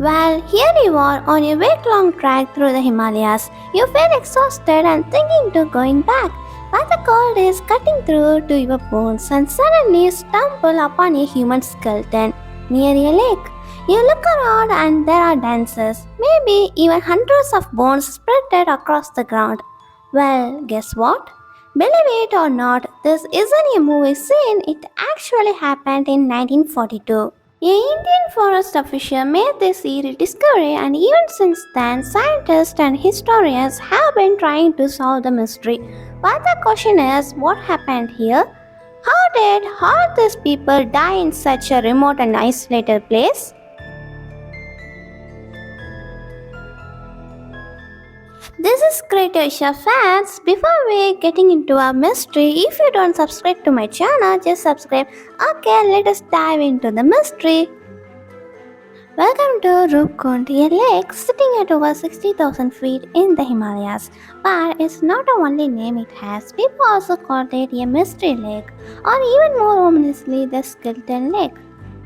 Well, here you are on a week long trek through the Himalayas. You feel exhausted and thinking to going back, but the cold is cutting through to your bones and suddenly stumble upon a human skeleton near a lake. You look around and there are dancers, maybe even hundreds of bones spread across the ground. Well, guess what? Believe it or not, this isn't a movie scene, it actually happened in 1942. A Indian forest official made this eerie discovery, and even since then, scientists and historians have been trying to solve the mystery. But the question is, what happened here? How did all these people die in such a remote and isolated place? This is Creative fans. Before we getting into our mystery, if you don't subscribe to my channel, just subscribe. Okay, let us dive into the mystery. Welcome to Rupkund, a lake sitting at over 60,000 feet in the Himalayas. But it's not the only name it has. People also call it a mystery lake, or even more ominously, the skeleton lake.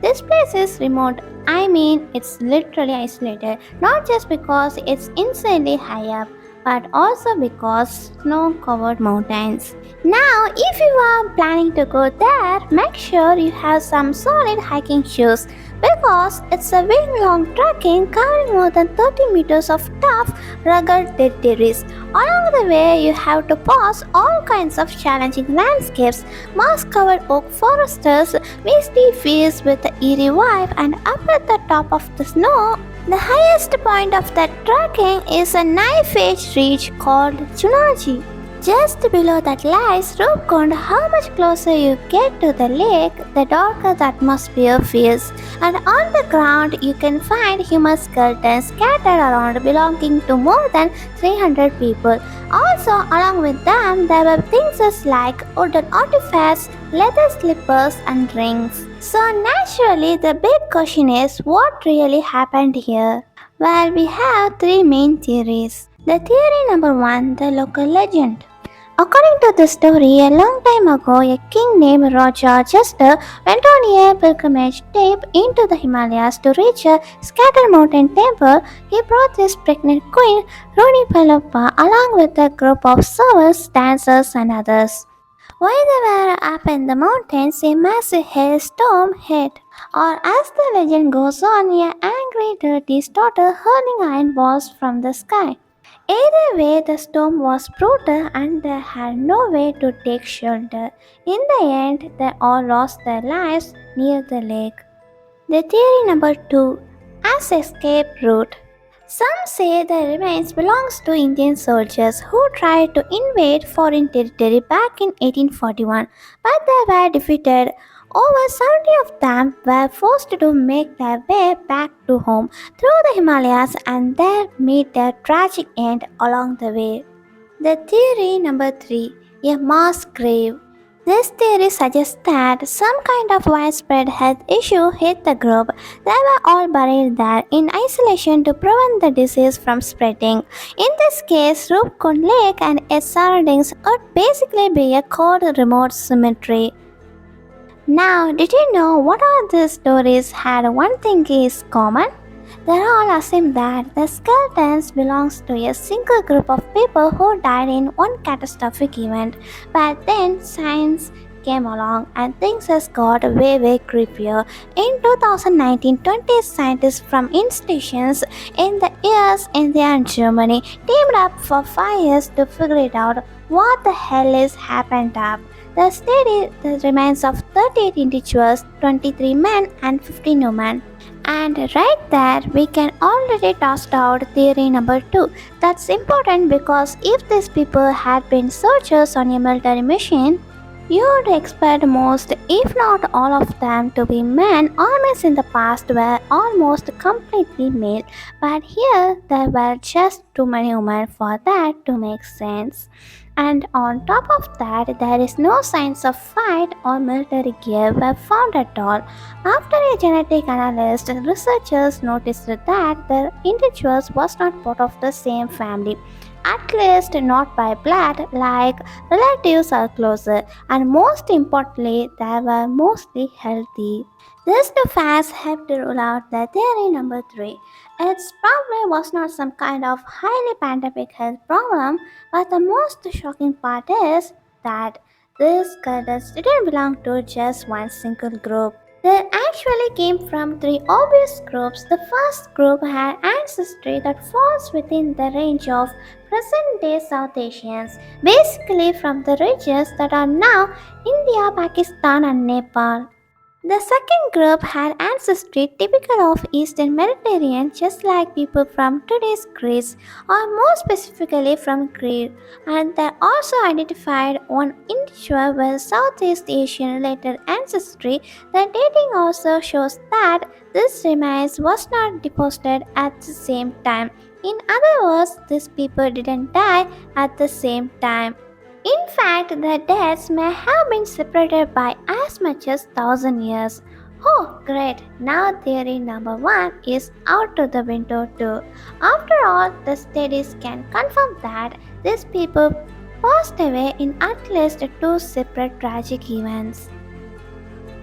This place is remote. I mean, it's literally isolated, not just because it's insanely high up, but also because snow-covered mountains. Now, if you are planning to go there, make sure you have some solid hiking shoes because it's a week-long trekking covering more than 30 meters of tough, rugged territories. Along the way, you have to pass all kinds of challenging landscapes, moss-covered oak forests, misty fields with the eerie vibe, and up at the top of the snow, the highest point of that trekking is a knife-edge ridge called Chunaji. Just below that lies Rupkund. How much closer you get to the lake, the darker the atmosphere feels. And on the ground, you can find human skeletons scattered around belonging to more than 300 people. Also, along with them, there were things like wooden artifacts, leather slippers, and rings. So, naturally, the big question is what really happened here? Well, we have three main theories. The theory number one, the local legend. According to the story, a long time ago, a king named Raja Jester went on a pilgrimage trip into the Himalayas to reach a scattered mountain temple. He brought his pregnant queen, Rani Palappa, along with a group of servants, dancers, and others. While they were up in the mountains, a massive hailstorm hit, or as the legend goes on, an angry deity started hurling iron balls from the sky. Either way, the storm was brutal and they had no way to take shelter. In the end, they all lost their lives near the lake. The theory number two, as escape route. Some say the remains belongs to Indian soldiers who tried to invade foreign territory back in 1841, but they were defeated. Over 70 of them were forced to make their way back to home through the Himalayas and there meet their tragic end along the way. The theory number 3, a mass grave. This theory suggests that some kind of widespread health issue hit the group. They were all buried there in isolation to prevent the disease from spreading. In this case, Rupkund Lake and its surroundings would basically be a cold remote cemetery. Now, did you know what all these stories had one thing is common? They all assume that the skeletons belongs to a single group of people who died in one catastrophic event. But then science came along and things has got way creepier. In 2019, 20 scientists from institutions in the US, India and Germany teamed up for 5 years to figure it out what the hell is happened up. They studied the remains of 38 individuals, 23 men and 15 women. And right there, we can already toss out theory number 2. That's important because if these people had been soldiers on a military mission, you would expect most, if not all of them, to be men. Armies in the past were almost completely male, but here there were just too many women for that to make sense. And on top of that, there is no signs of fight or military gear were found at all. After a genetic analysis, researchers noticed that the individuals was not part of the same family. at least not by blood, like relatives are closer, and most importantly, they were mostly healthy. These two facts help to rule out the theory number 3. It probably was not some kind of highly pandemic health problem, but the most shocking part is that these cultists didn't belong to just one single group. They actually came from three obvious groups. The first group had ancestry that falls within the range of present day South Asians, basically from the regions that are now India, Pakistan, and Nepal. The second group had ancestry typical of Eastern Mediterranean, just like people from today's Greece, or more specifically from Crete, and they also identified one individual with Southeast Asian related ancestry. The dating also shows that this remains was not deposited at the same time. In other words, these people didn't die at the same time. In fact, the deaths may have been separated by as much as 1,000 years. Oh, great! Now theory number 1 is out of the window too. After all, the studies can confirm that these people passed away in at least two separate tragic events.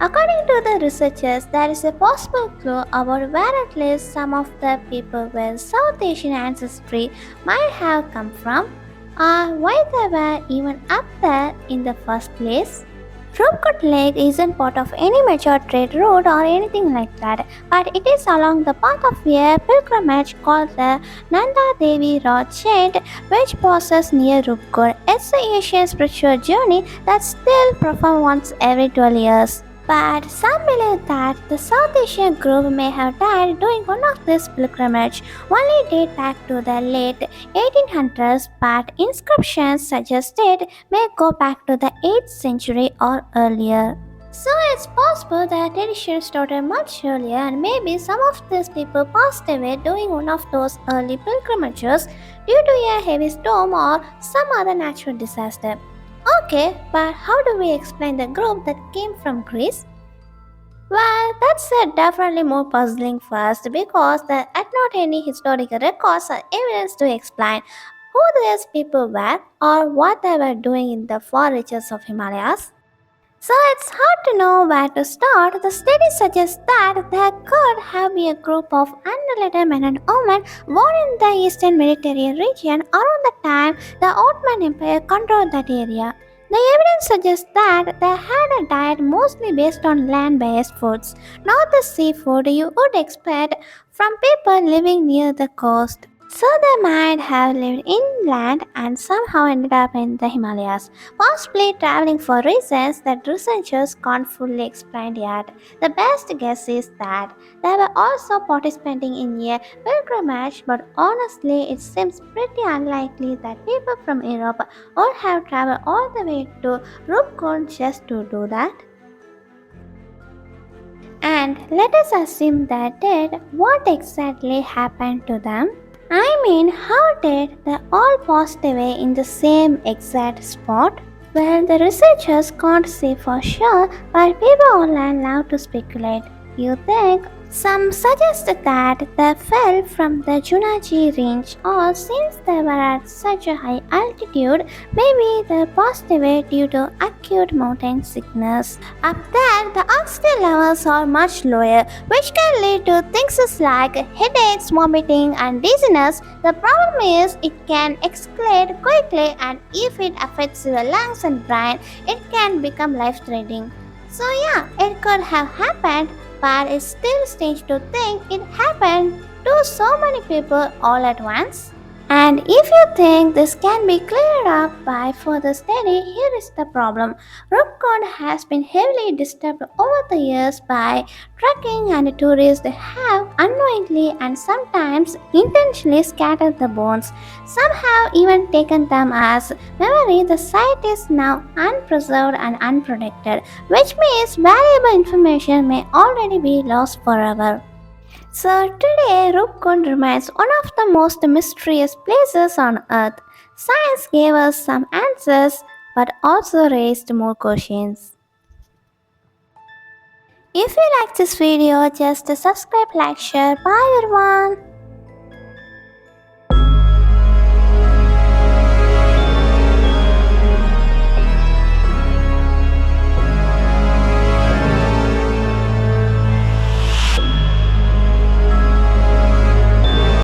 According to the researchers, there is a possible clue about where at least some of the people with South Asian ancestry might have come from, or why they were even up there in the first place. Roopkot Lake isn't part of any major trade route or anything like that, but it is along the path of a pilgrimage called the Nanda Devi Road Chain, which passes near Roopkot. It's an Asian spiritual journey that's still performed once every 12 years. But some believe that the South Asian group may have died during one of these pilgrimages, only date back to the late 1800s, but inscriptions suggest it may go back to the 8th century or earlier. So it's possible that tradition started much earlier, and maybe some of these people passed away during one of those early pilgrimages due to a heavy storm or some other natural disaster. Okay, but how do we explain the group that came from Greece? Well, that's definitely more puzzling first because there are not any historical records or evidence to explain who these people were or what they were doing in the far reaches of Himalayas. So it's hard to know where to start. The study suggests that there could have been a group of unrelated men and women born in the eastern Mediterranean region around the time the Ottoman Empire controlled that area. The evidence suggests that they had a diet mostly based on land-based foods, not the seafood you would expect from people living near the coast. So they might have lived inland and somehow ended up in the Himalayas, possibly traveling for reasons that researchers can't fully explain yet. The best guess is that they were also participating in a pilgrimage, but honestly, it seems pretty unlikely that people from Europe would have traveled all the way to Rupkund just to do that. And let us assume they did. What exactly happened to them? I mean, how did they all pass away in the same exact spot? Well, the researchers can't say for sure, but people online love to speculate. You think? Some suggest that they fell from the Junaji range, or since they were at such a high altitude, maybe they passed away due to acute mountain sickness. Up there, the oxygen levels are much lower, which can lead to things like headaches, vomiting, and dizziness. The problem is it can escalate quickly, and if it affects your lungs and brain, it can become life-threatening. So yeah, it could have happened, but it's still strange to think it happened to so many people all at once. And if you think this can be cleared up by further study, here is the problem. Rupkund has been heavily disturbed over the years by trekking, and tourists have unknowingly and sometimes intentionally scattered the bones. Some have even taken them as memory. The site is now unpreserved and unprotected, which means valuable information may already be lost forever. So today, Rupkund remains one of the most mysterious places on earth. Science gave us some answers but also raised more questions. If you like this video, just subscribe, like, share. Bye everyone.